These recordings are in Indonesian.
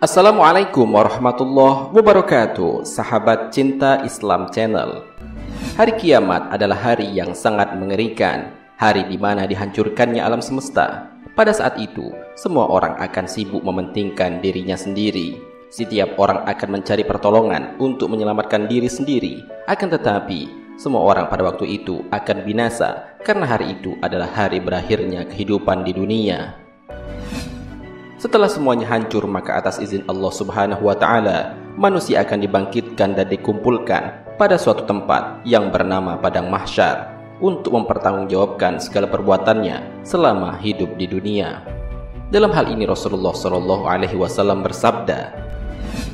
Assalamualaikum warahmatullahi wabarakatuh, sahabat cinta Islam Channel. Hari kiamat adalah hari yang sangat mengerikan, hari di mana dihancurkannya alam semesta. Pada saat itu, semua orang akan sibuk mementingkan dirinya sendiri. Setiap orang akan mencari pertolongan untuk menyelamatkan diri sendiri. Akan tetapi, semua orang pada waktu itu akan binasa karena hari itu adalah hari berakhirnya kehidupan di dunia. Setelah semuanya hancur, maka atas izin Allah Subhanahu wa Ta'ala, manusia akan dibangkitkan dan dikumpulkan pada suatu tempat yang bernama Padang Mahsyar untuk mempertanggungjawabkan segala perbuatannya selama hidup di dunia. Dalam hal ini Rasulullah SAW bersabda,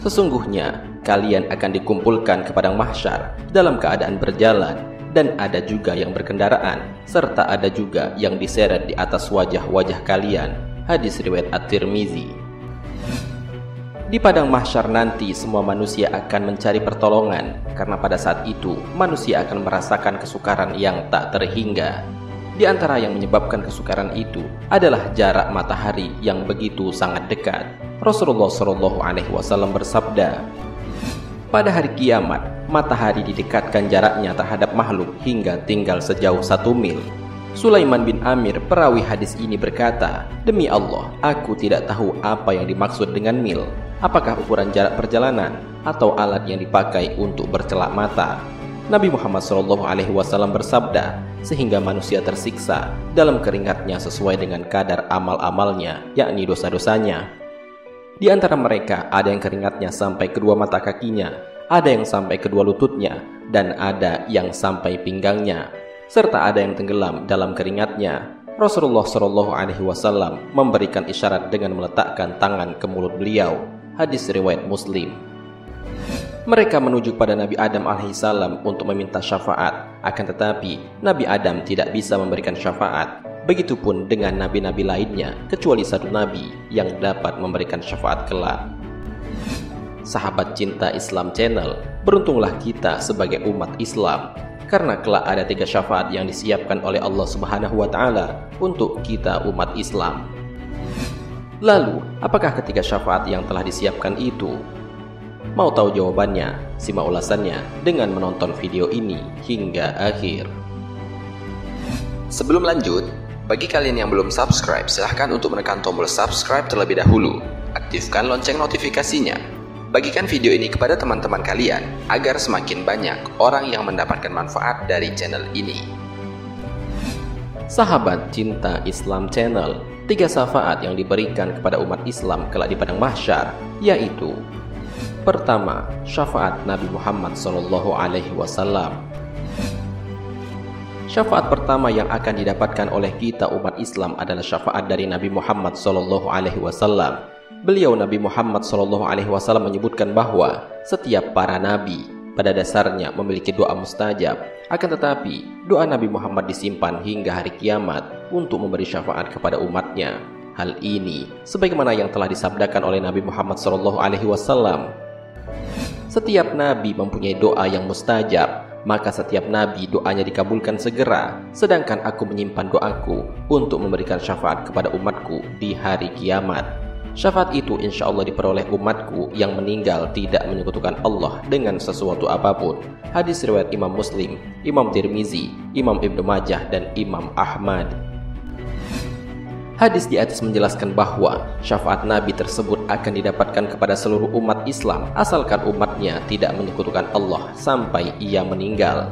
"Sesungguhnya kalian akan dikumpulkan ke Padang Mahsyar dalam keadaan berjalan, dan ada juga yang berkendaraan, serta ada juga yang diseret di atas wajah-wajah kalian." Hadis riwayat At-Tirmizi. Di Padang Mahsyar nanti semua manusia akan mencari pertolongan, karena pada saat itu manusia akan merasakan kesukaran yang tak terhingga. Di antara yang menyebabkan kesukaran itu adalah jarak matahari yang begitu sangat dekat. Rasulullah SAW bersabda, "Pada hari kiamat, matahari didekatkan jaraknya terhadap makhluk hingga tinggal sejauh 1 mil. Sulaiman bin Amir, perawi hadis ini berkata, "Demi Allah, aku tidak tahu apa yang dimaksud dengan mil. Apakah ukuran jarak perjalanan atau alat yang dipakai untuk bercelak mata?" Nabi Muhammad SAW bersabda, "Sehingga manusia tersiksa dalam keringatnya sesuai dengan kadar amal-amalnya, yakni dosa-dosanya. Di antara mereka ada yang keringatnya sampai kedua mata kakinya, ada yang sampai kedua lututnya, dan ada yang sampai pinggangnya, serta ada yang tenggelam dalam keringatnya." Rasulullah SAW memberikan isyarat dengan meletakkan tangan ke mulut beliau. Hadis riwayat Muslim. Mereka menuju pada Nabi Adam alaihissalam untuk meminta syafaat. Akan tetapi Nabi Adam tidak bisa memberikan syafaat. Begitupun dengan nabi-nabi lainnya, kecuali satu nabi yang dapat memberikan syafaat kelak. Sahabat cinta Islam Channel, beruntunglah kita sebagai umat Islam, karena kelak ada 3 syafaat yang disiapkan oleh Allah Subhanahu wa Ta'ala untuk kita umat Islam. Lalu, apakah ketiga syafaat yang telah disiapkan itu? Mau tahu jawabannya? Simak ulasannya dengan menonton video ini hingga akhir. Sebelum lanjut, bagi kalian yang belum subscribe, silahkan untuk menekan tombol subscribe terlebih dahulu. Aktifkan lonceng notifikasinya. Bagikan video ini kepada teman-teman kalian agar semakin banyak orang yang mendapatkan manfaat dari channel ini. Sahabat cinta Islam Channel, 3 syafaat yang diberikan kepada umat Islam kelak di Padang Mahsyar, yaitu: pertama, syafaat Nabi Muhammad SAW. Syafaat pertama yang akan didapatkan oleh kita umat Islam adalah syafaat dari Nabi Muhammad SAW. Beliau Nabi Muhammad SAW menyebutkan bahwa setiap para nabi pada dasarnya memiliki doa mustajab. Akan tetapi doa Nabi Muhammad disimpan hingga hari kiamat untuk memberi syafaat kepada umatnya. Hal ini sebagaimana yang telah disabdakan oleh Nabi Muhammad SAW, "Setiap nabi mempunyai doa yang mustajab, maka setiap nabi doanya dikabulkan segera, sedangkan aku menyimpan doaku untuk memberikan syafaat kepada umatku di hari kiamat. Syafaat itu insya Allah diperoleh umatku yang meninggal tidak menyekutukan Allah dengan sesuatu apapun." Hadis riwayat Imam Muslim, Imam Tirmizi, Imam Ibnu Majah, dan Imam Ahmad. Hadis di atas menjelaskan bahwa syafaat Nabi tersebut akan didapatkan kepada seluruh umat Islam asalkan umatnya tidak menyekutukan Allah sampai ia meninggal.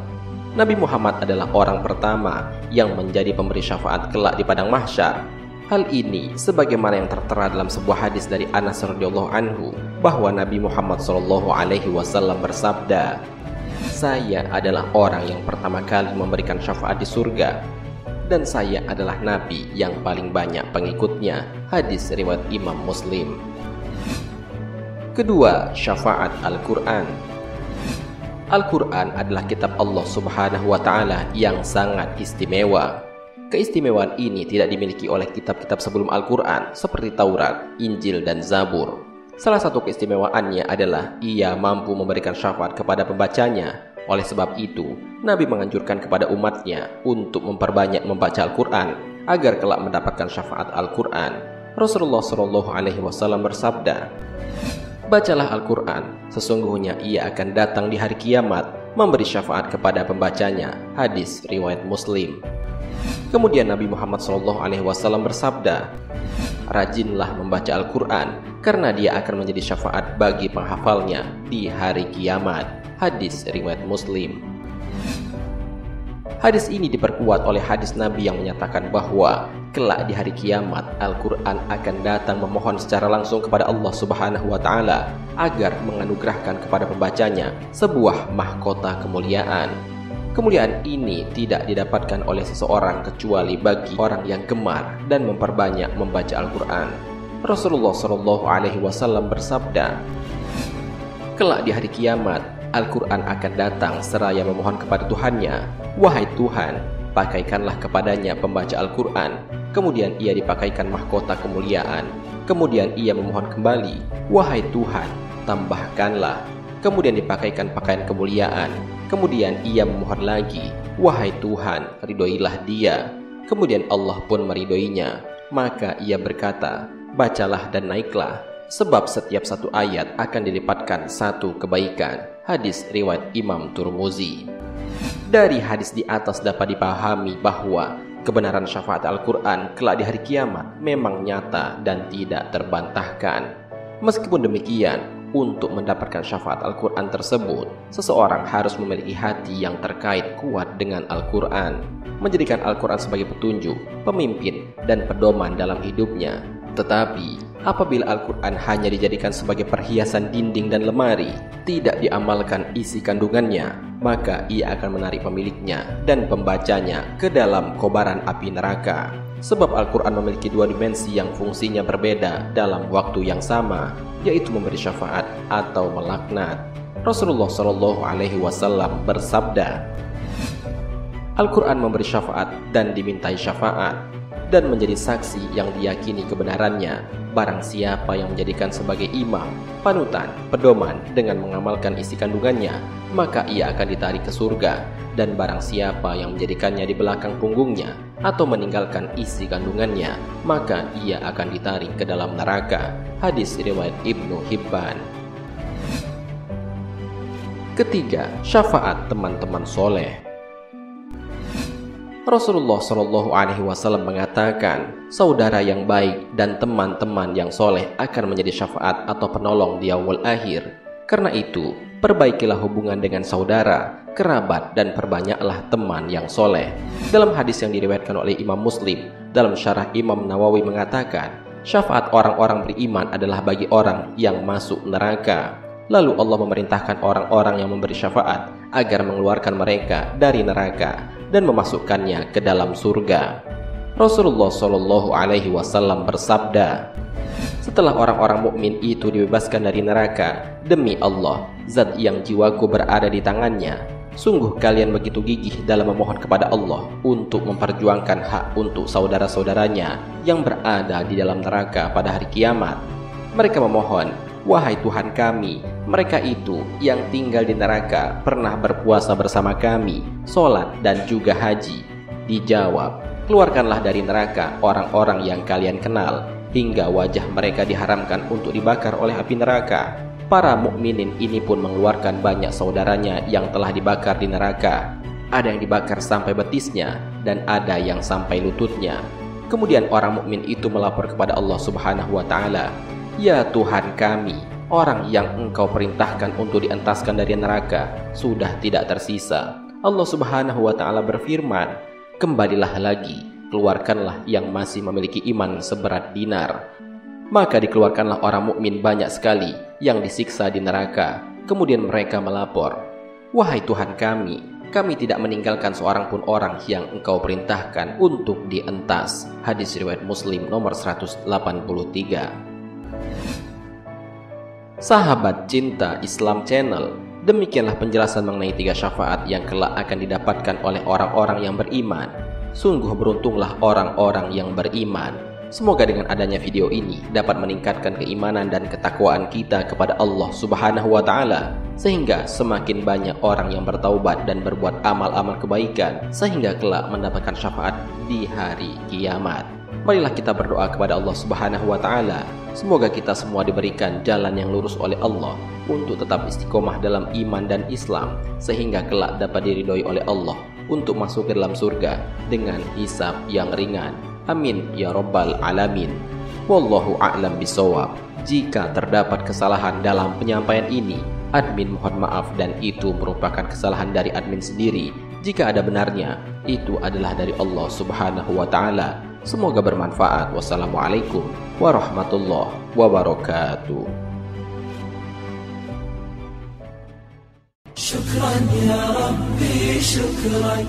Nabi Muhammad adalah orang pertama yang menjadi pemberi syafaat kelak di Padang Mahsyar. Hal ini sebagaimana yang tertera dalam sebuah hadis dari Anas radhiyallahu anhu bahwa Nabi Muhammad SAW bersabda, "Saya adalah orang yang pertama kali memberikan syafaat di surga, dan saya adalah nabi yang paling banyak pengikutnya." Hadis riwayat Imam Muslim. Kedua, syafaat Al-Quran. Al-Quran adalah kitab Allah Subhanahu wa Ta'ala yang sangat istimewa. Keistimewaan ini tidak dimiliki oleh kitab-kitab sebelum Al-Quran seperti Taurat, Injil, dan Zabur. Salah satu keistimewaannya adalah ia mampu memberikan syafaat kepada pembacanya. Oleh sebab itu, Nabi menganjurkan kepada umatnya untuk memperbanyak membaca Al-Quran agar kelak mendapatkan syafaat Al-Quran. Rasulullah Shallallahu Alaihi Wasallam bersabda, "Bacalah Al-Quran, sesungguhnya ia akan datang di hari kiamat, memberi syafaat kepada pembacanya." Hadis riwayat Muslim. Kemudian Nabi Muhammad SAW bersabda, "Rajinlah membaca Al-Quran, karena dia akan menjadi syafaat bagi penghafalnya di hari kiamat." Hadis riwayat Muslim. Hadis ini diperkuat oleh hadis Nabi yang menyatakan bahwa kelak di hari kiamat Al-Quran akan datang memohon secara langsung kepada Allah Subhanahu wa Ta'ala agar menganugerahkan kepada pembacanya sebuah mahkota kemuliaan. Kemuliaan ini tidak didapatkan oleh seseorang kecuali bagi orang yang gemar dan memperbanyak membaca Al-Quran. Rasulullah SAW bersabda, "Kelak di hari kiamat Al-Quran akan datang seraya memohon kepada Tuhannya, 'Wahai Tuhan, pakaikanlah kepadanya pembaca Al-Quran.' Kemudian ia dipakaikan mahkota kemuliaan. Kemudian ia memohon kembali, 'Wahai Tuhan, tambahkanlah.' Kemudian dipakaikan pakaian kemuliaan. Kemudian ia memohon lagi, 'Wahai Tuhan, ridhoilah dia.' Kemudian Allah pun meridhoinya. Maka ia berkata, 'Bacalah dan naiklah, sebab setiap satu ayat akan dilipatkan satu kebaikan.' Hadis riwayat Imam Tirmizi. Dari hadis di atas dapat dipahami bahwa kebenaran syafaat Al-Quran kelak di hari kiamat memang nyata dan tidak terbantahkan. Meskipun demikian, untuk mendapatkan syafaat Al-Quran tersebut, seseorang harus memiliki hati yang terkait kuat dengan Al-Quran, menjadikan Al-Quran sebagai petunjuk, pemimpin, dan pedoman dalam hidupnya. Tetapi, apabila Al-Quran hanya dijadikan sebagai perhiasan dinding dan lemari, tidak diamalkan isi kandungannya, maka ia akan menarik pemiliknya dan pembacanya ke dalam kobaran api neraka. Sebab Al-Quran memiliki dua dimensi yang fungsinya berbeda dalam waktu yang sama, yaitu memberi syafaat atau melaknat. Rasulullah SAW bersabda, "Al-Quran memberi syafaat dan dimintai syafaat, dan menjadi saksi yang diyakini kebenarannya. Barang siapa yang menjadikan sebagai imam, panutan, pedoman dengan mengamalkan isi kandungannya, maka ia akan ditarik ke surga. Dan barang siapa yang menjadikannya di belakang punggungnya atau meninggalkan isi kandungannya, maka ia akan ditarik ke dalam neraka." Hadis riwayat Ibnu Hibban. Ketiga, syafaat teman-teman soleh. Rasulullah SAW mengatakan, saudara yang baik dan teman-teman yang soleh akan menjadi syafaat atau penolong di yaumul akhir. Karena itu, perbaikilah hubungan dengan saudara, kerabat, dan perbanyaklah teman yang soleh. Dalam hadis yang diriwayatkan oleh Imam Muslim, dalam syarah Imam Nawawi mengatakan, syafaat orang-orang beriman adalah bagi orang yang masuk neraka. Lalu Allah memerintahkan orang-orang yang memberi syafaat agar mengeluarkan mereka dari neraka dan memasukkannya ke dalam surga. Rasulullah SAW bersabda, setelah orang-orang mukmin itu dibebaskan dari neraka, demi Allah, zat yang jiwaku berada di tangannya, sungguh kalian begitu gigih dalam memohon kepada Allah untuk memperjuangkan hak untuk saudara-saudaranya yang berada di dalam neraka pada hari kiamat. Mereka memohon, wahai Tuhan kami, mereka itu yang tinggal di neraka pernah berpuasa bersama kami, sholat dan juga haji. Dijawab, keluarkanlah dari neraka orang-orang yang kalian kenal, hingga wajah mereka diharamkan untuk dibakar oleh api neraka. Para mukminin ini pun mengeluarkan banyak saudaranya yang telah dibakar di neraka. Ada yang dibakar sampai betisnya dan ada yang sampai lututnya. Kemudian orang mukmin itu melapor kepada Allah Subhanahu wa Ta'ala, ya Tuhan kami, orang yang Engkau perintahkan untuk dientaskan dari neraka sudah tidak tersisa. Allah Subhanahu wa Ta'ala berfirman, kembalilah lagi, keluarkanlah yang masih memiliki iman seberat dinar. Maka dikeluarkanlah orang mukmin banyak sekali yang disiksa di neraka. Kemudian mereka melapor, wahai Tuhan kami tidak meninggalkan seorang pun orang yang Engkau perintahkan untuk dientas. Hadis riwayat Muslim nomor 183. Sahabat Cinta Islam Channel, demikianlah penjelasan mengenai 3 syafaat yang kelak akan didapatkan oleh orang-orang yang beriman. Sungguh beruntunglah orang-orang yang beriman. Semoga dengan adanya video ini dapat meningkatkan keimanan dan ketakwaan kita kepada Allah Subhanahu wa Ta'ala, sehingga semakin banyak orang yang bertaubat dan berbuat amal-amal kebaikan, sehingga kelak mendapatkan syafaat di hari kiamat. Marilah kita berdoa kepada Allah Subhanahu wa taala. Semoga kita semua diberikan jalan yang lurus oleh Allah untuk tetap istiqomah dalam iman dan Islam, sehingga kelak dapat diridhoi oleh Allah untuk masuk ke dalam surga dengan hisab yang ringan. Amin ya rabbal alamin. Wallahu a'lam bishawab. Jika terdapat kesalahan dalam penyampaian ini, admin mohon maaf, dan itu merupakan kesalahan dari admin sendiri. Jika ada benarnya, itu adalah dari Allah Subhanahu wa taala. Semoga bermanfaat. Wassalamualaikum warahmatullahi wabarakatuh. Syukran ya Rabbi, syukran.